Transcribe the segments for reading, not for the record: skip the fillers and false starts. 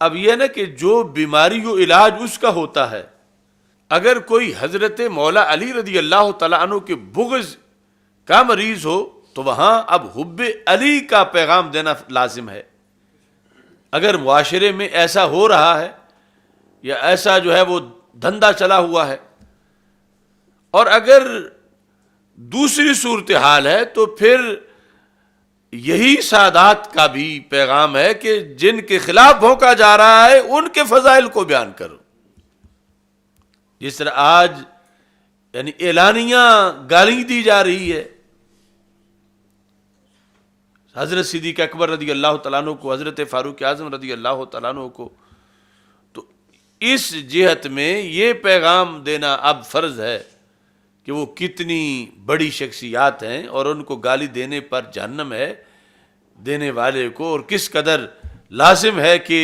اب یہ نا کہ جو بیماری و علاج اس کا ہوتا ہے، اگر کوئی حضرت مولا علی رضی اللہ تعالیٰ عنہ کے بغض کا مریض ہو تو وہاں اب حب علی کا پیغام دینا لازم ہے۔ اگر معاشرے میں ایسا ہو رہا ہے یا ایسا جو ہے وہ دھندا چلا ہوا ہے، اور اگر دوسری صورتحال ہے تو پھر یہی سادات کا بھی پیغام ہے کہ جن کے خلاف بھونکا جا رہا ہے ان کے فضائل کو بیان کرو۔ جس طرح آج یعنی اعلانیہ گالی دی جا رہی ہے حضرت صدیق اکبر رضی اللہ تعالیٰ عنہ کو، حضرت فاروق اعظم رضی اللہ تعالیٰ عنہ کو، تو اس جہت میں یہ پیغام دینا اب فرض ہے کہ وہ کتنی بڑی شخصیات ہیں اور ان کو گالی دینے پر جہنم ہے دینے والے کو، اور کس قدر لازم ہے کہ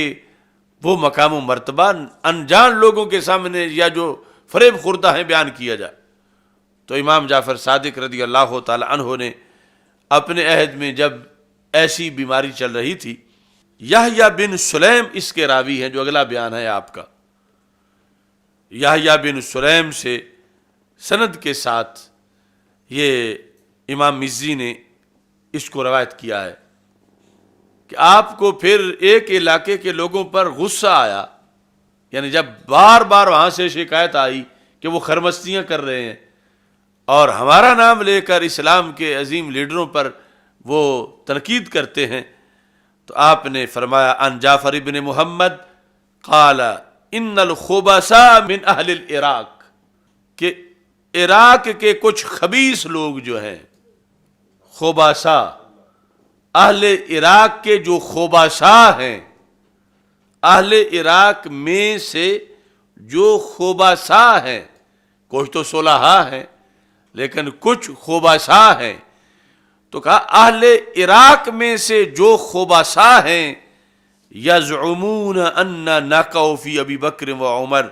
وہ مقام و مرتبہ انجان لوگوں کے سامنے یا جو فریب خوردہ ہیں بیان کیا جائے۔ تو امام جعفر صادق رضی اللہ تعالی عنہ نے اپنے عہد میں جب ایسی بیماری چل رہی تھی، یحییٰ بن سلیم اس کے راوی ہیں جو اگلا بیان ہے آپ کا، یحییٰ بن سلیم سے سند کے ساتھ یہ امام مزی نے اس کو روایت کیا ہے کہ آپ کو پھر ایک علاقے کے لوگوں پر غصہ آیا، یعنی جب بار بار وہاں سے شکایت آئی کہ وہ خرمستیاں کر رہے ہیں اور ہمارا نام لے کر اسلام کے عظیم لیڈروں پر وہ تنقید کرتے ہیں، تو آپ نے فرمایا ان جعفر ابن محمد قال ان الخبثاء من اہل العراق، کہ عراق کے کچھ خبیث لوگ جو ہیں، خبثاء، اہل عراق کے جو خبثاء ہیں، اہل عراق میں سے جو خبثاء ہیں، کچھ تو صلحاء ہیں لیکن کچھ خبثاء ہیں، تو کہا اہل عراق میں سے جو خبثاء ہیں یزعمون ان نقع فی ابی بکر و عمر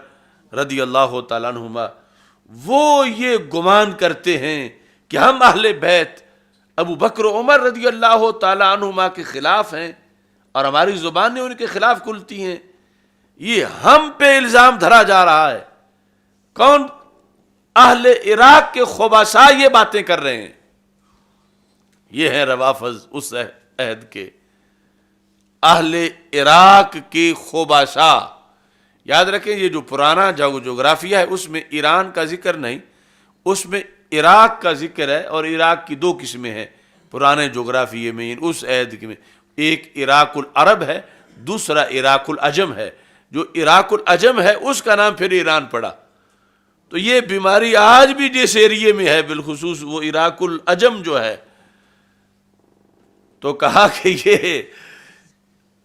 رضی اللہ تعالیٰ عنہما، وہ یہ گمان کرتے ہیں کہ ہم اہل بیت ابو بکر و عمر رضی اللہ تعالیٰ عنہما کے خلاف ہیں اور ہماری زبانیں ان کے خلاف کھلتی ہیں، یہ ہم پہ الزام دھرا جا رہا ہے۔ کون؟ اہل عراق کے خبثاء یہ باتیں کر رہے ہیں۔ یہ ہیں روافض اس عہد کے، اہل عراق کے خبثاء۔ یاد رکھیں یہ جو پرانا جغرافیہ ہے اس میں ایران کا ذکر نہیں، اس میں عراق کا ذکر ہے، اور عراق کی دو قسمیں ہیں پرانے جغرافیے میں اس عہد میں، ایک عراق العرب ہے، دوسرا عراق العجم ہے۔ جو عراق العجم ہے اس کا نام پھر ایران پڑا۔ تو یہ بیماری آج بھی جس ایریے میں ہے بالخصوص وہ عراق العجم جو ہے، تو کہا کہ یہ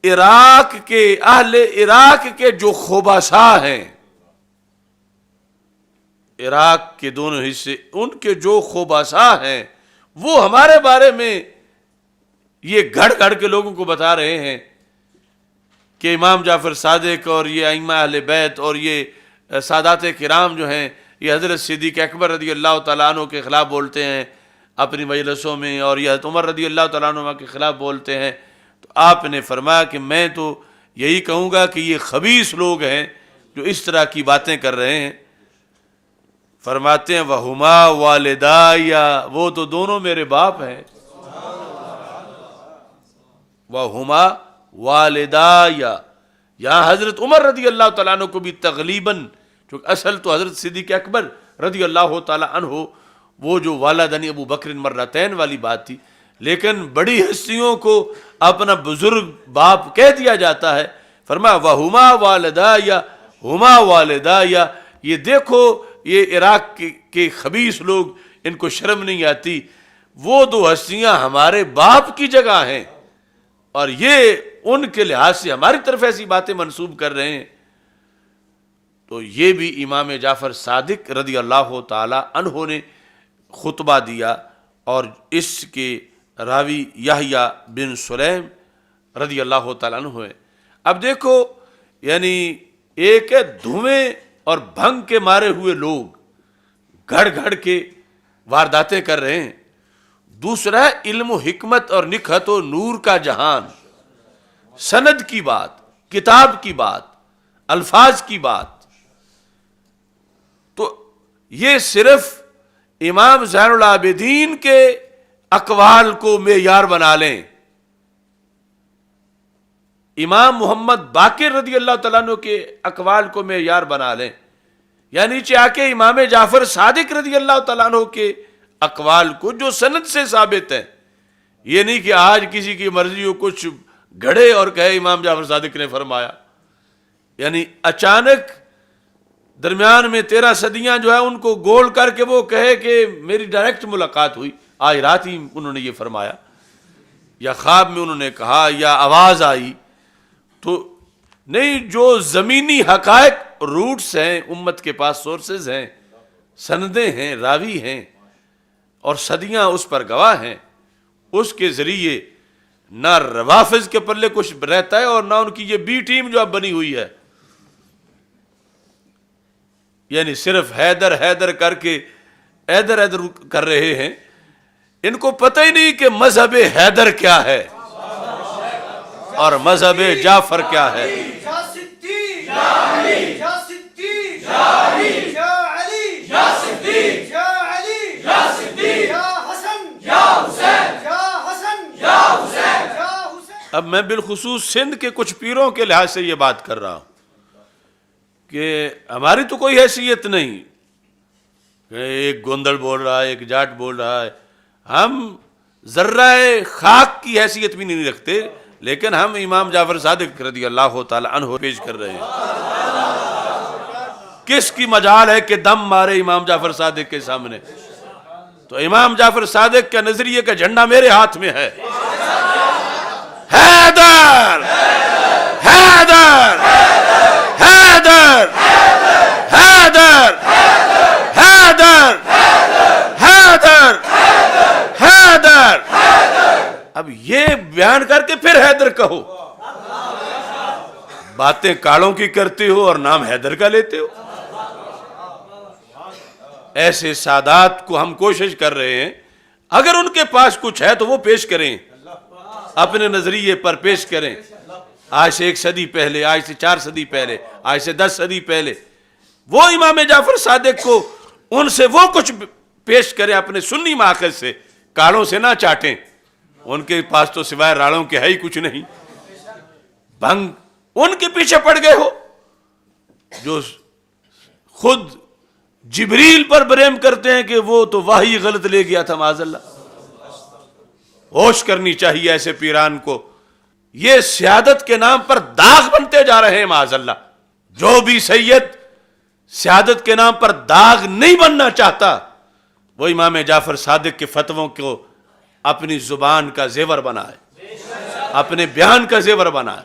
عراق کے اہل عراق کے جو خبثاء ہیں، عراق کے دونوں حصے ان کے جو خبثاء ہیں، وہ ہمارے بارے میں یہ گھڑ گھڑ کے لوگوں کو بتا رہے ہیں کہ امام جعفر صادق اور یہ ائمہ اہل بیت اور یہ سادات کرام جو ہیں یہ حضرت صدیق اکبر رضی اللہ تعالیٰ عنہ کے خلاف بولتے ہیں اپنی مجلسوں میں، اور یہ حضرت عمر رضی اللہ تعالیٰ عنہ کے خلاف بولتے ہیں۔ تو آپ نے فرمایا کہ میں تو یہی کہوں گا کہ یہ خبیث لوگ ہیں جو اس طرح کی باتیں کر رہے ہیں۔ فرماتے ہیں وَهُمَا وَالِدَايَ، وہ تو دونوں میرے باپ ہیں۔ وَهُمَا وَالِدَايَ، یہاں حضرت عمر رضی اللہ تعالیٰ عنہ کو بھی تغلیباً، چونکہ اصل تو حضرت صدیق اکبر رضی اللہ تعالیٰ عنہ وہ جو والدنی ابو بکر مرتین والی بات تھی، لیکن بڑی ہستیوں کو اپنا بزرگ باپ کہہ دیا جاتا ہے۔ فرمایا وَهُمَا وَالِدَايَ، ہما والدایا، یہ دیکھو یہ عراق کے خبیث لوگ، ان کو شرم نہیں آتی، وہ دو ہستیاں ہمارے باپ کی جگہ ہیں اور یہ ان کے لحاظ سے ہماری طرف ایسی باتیں منسوب کر رہے ہیں۔ تو یہ بھی امام جعفر صادق رضی اللہ تعالی عنہ نے خطبہ دیا، اور اس کے راوی یحییٰ بن سلیم رضی اللہ تعالیٰ عنہ ہے۔ اب دیکھو یعنی ایک ہے دھویں اور بھنگ کے مارے ہوئے لوگ گھڑ گھڑ کے وارداتیں کر رہے ہیں، دوسرا ہے علم و حکمت اور نکہت و نور کا جہان، سند کی بات، کتاب کی بات، الفاظ کی بات. تو یہ صرف امام زین العابدین کے اقوال کو معیار بنا لیں، امام محمد باقر رضی اللہ تعالیٰ عنہ کے اقوال کو معیار بنا لیں، یا نیچے آ کے امام جعفر صادق رضی اللہ تعالیٰ عنہ کے اقوال کو جو سند سے ثابت ہیں. یہ نہیں کہ آج کسی کی مرضی ہو کچھ گھڑے اور کہے امام جعفر صادق نے فرمایا. یعنی اچانک درمیان میں 13 صدیاں جو ہے ان کو گول کر کے وہ کہے کہ میری ڈائریکٹ ملاقات ہوئی، آج رات ہی انہوں نے یہ فرمایا، یا خواب میں انہوں نے کہا، یا آواز آئی. تو نہیں، جو زمینی حقائق روٹس ہیں، امت کے پاس سورسز ہیں، سندیں ہیں، راوی ہیں، اور صدیاں اس پر گواہ ہیں، اس کے ذریعے نہ روافظ کے پلے کچھ رہتا ہے اور نہ ان کی یہ بی ٹیم جو اب بنی ہوئی ہے، یعنی صرف حیدر حیدر کر کے حیدر کر رہے ہیں. ان کو پتہ ہی نہیں کہ مذہب حیدر کیا ہے اور مذہب جعفر کیا ہے. اب میں بالخصوص سندھ کے کچھ پیروں کے لحاظ سے یہ بات کر رہا ہوں کہ ہماری تو کوئی حیثیت نہیں، ایک گوندل بول رہا ہے، ایک جاٹ بول رہا ہے، ہم ذرہ خاک کی حیثیت بھی نہیں رکھتے، لیکن ہم امام جعفر صادق رضی اللہ تعالی عنہ پیش کر رہے ہیں. کس کی مجال ہے کہ دم مارے امام جعفر صادق کے سامنے؟ تو امام جعفر صادق کا نظریے کا جھنڈا میرے ہاتھ میں ہے. حیدر حیدر حیدر حیدر حیدر حیدر حیدر. اب یہ بیان کر کے پھر حیدر کہو، باتیں کاڑوں کی کرتے ہو اور نام حیدر کا لیتے ہو. ایسے سادات کو ہم کوشش کر رہے ہیں، اگر ان کے پاس کچھ ہے تو وہ پیش کریں، اپنے نظریے پر پیش کریں. آج سے 1 صدی پہلے، آج سے 4 صدی پہلے، آج سے 10 صدی پہلے وہ امام جعفر صادق کو ان سے وہ کچھ پیش کریں اپنے سنی ماخذ سے، کاڑوں سے نہ چاٹیں. ان کے پاس تو سوائے راڑوں کے ہے ہی کچھ نہیں. بھنگ ان کے پیچھے پڑ گئے ہو جو خود جبریل پر بریم کرتے ہیں کہ وہ تو وحی غلط لے گیا تھا. معاذ اللہ، ہوش کرنی چاہیے ایسے پیران کو. یہ سیادت کے نام پر داغ بنتے جا رہے ہیں. معاذ اللہ، جو بھی سید سیادت کے نام پر داغ نہیں بننا چاہتا وہ امام جعفر صادق کے فتووں کو اپنی زبان کا زیور بنائے، اپنے بیان کا زیور بنائے،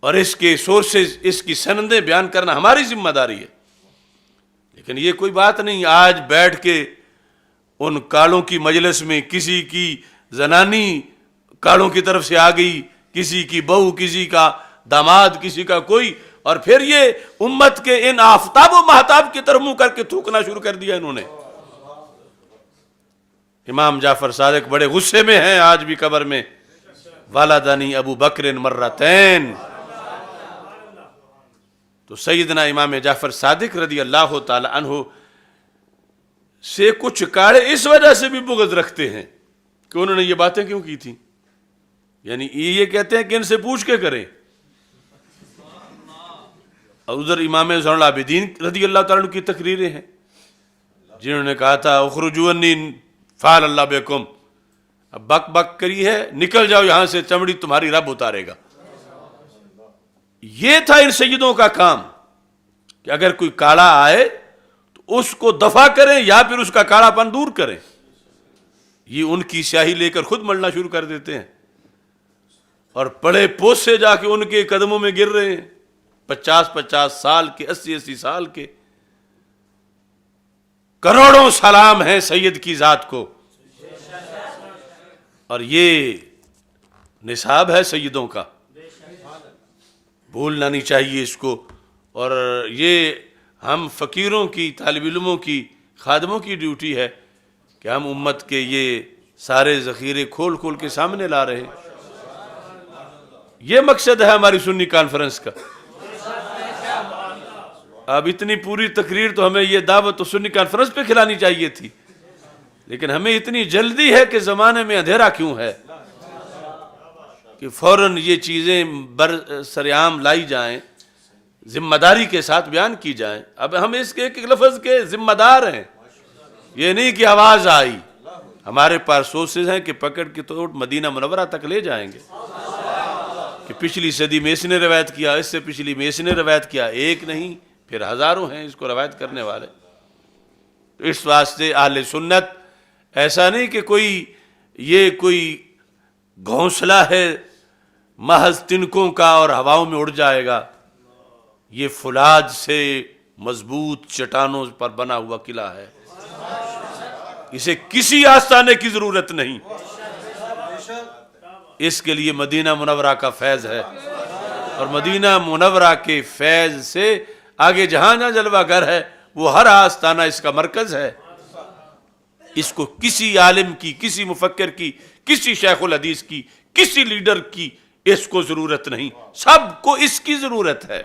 اور اس کے سورسز، اس کی سندیں بیان کرنا ہماری ذمہ داری ہے. لیکن یہ کوئی بات نہیں آج بیٹھ کے ان کاڑوں کی مجلس میں کسی کی زنانی کاڑوں کی طرف سے آ گئی، کسی کی بہو، کسی کا داماد، کسی کا کوئی، اور پھر یہ امت کے ان آفتاب و مہتاب کی طرف منہ کر کے تھوکنا شروع کر دیا انہوں نے. امام جعفر صادق بڑے غصے میں ہیں آج بھی قبر میں. والدانی ابو بکر مرتین. تو سیدنا امام جعفر صادق رضی اللہ تعالی عنہ سے کچھ کاڑے اس وجہ سے بھی بغض رکھتے ہیں کہ انہوں نے یہ باتیں کیوں کی تھیں. یعنی یہ کہتے ہیں کہ ان سے پوچھ کے کریں. اور ادھر امام زین العابدین رضی اللہ تعالیٰ عنہ کی تقریریں ہیں جنہوں نے کہا تھا اخرجوا انی فعل اللہ بکم، اب بک بک کری ہے، نکل جاؤ یہاں سے، چمڑی تمہاری رب اتارے گا. یہ تھا ان سیدوں کا کام کہ اگر کوئی کاڑا آئے تو اس کو دفع کریں یا پھر اس کا کاڑا پن دور کریں. یہ ان کی سیاہی لے کر خود ملنا شروع کر دیتے ہیں اور پڑے پوس سے جا کے ان کے قدموں میں گر رہے ہیں. 50 سال کے، 80 سال کے. کروڑوں سلام ہیں سید کی ذات کو، اور یہ نصاب ہے سیدوں کا، بھولنا نہیں چاہیے اس کو. اور یہ ہم فقیروں کی، طالب علموں کی، خادموں کی ڈیوٹی ہے کہ ہم امت کے یہ سارے ذخیرے کھول کھول کے سامنے لا رہے ہیں. یہ مقصد ہے ہماری سنی کانفرنس کا. اب اتنی پوری تقریر تو ہمیں یہ دعوت تو سنی کانفرنس پہ کھلانی چاہیے تھی، لیکن ہمیں اتنی جلدی ہے کہ زمانے میں اندھیرا کیوں ہے کہ فوراً یہ چیزیں برسرعام لائی جائیں، ذمہ داری کے ساتھ بیان کی جائیں. اب ہم اس کے ایک لفظ کے ذمہ دار ہیں، یہ نہیں کہ آواز آئی. ہمارے پاس سورسز ہیں کہ پکڑ کے توڑ مدینہ منورہ تک لے جائیں گے کہ پچھلی صدی میں اس نے روایت کیا، اس سے پچھلی میں اس نے روایت کیا. ایک نہیں، پھر ہزاروں ہیں اس کو روایت کرنے والے. تو اس واسطے اہل سنت ایسا نہیں کہ کوئی گھونسلہ ہے محض تنکوں کا اور ہواؤں میں اڑ جائے گا. یہ فولاد سے مضبوط چٹانوں پر بنا ہوا قلعہ ہے، اسے کسی آستانے کی ضرورت نہیں. اس کے لیے مدینہ منورہ کا فیض ہے، اور مدینہ منورہ کے فیض سے آگے جہاں جہاں جلوہ گر ہے وہ ہر آستانہ اس کا مرکز ہے. اس کو کسی عالم کی، کسی مفکر کی، کسی شیخ الحدیث کی، کسی لیڈر کی اس کو ضرورت نہیں، سب کو اس کی ضرورت ہے.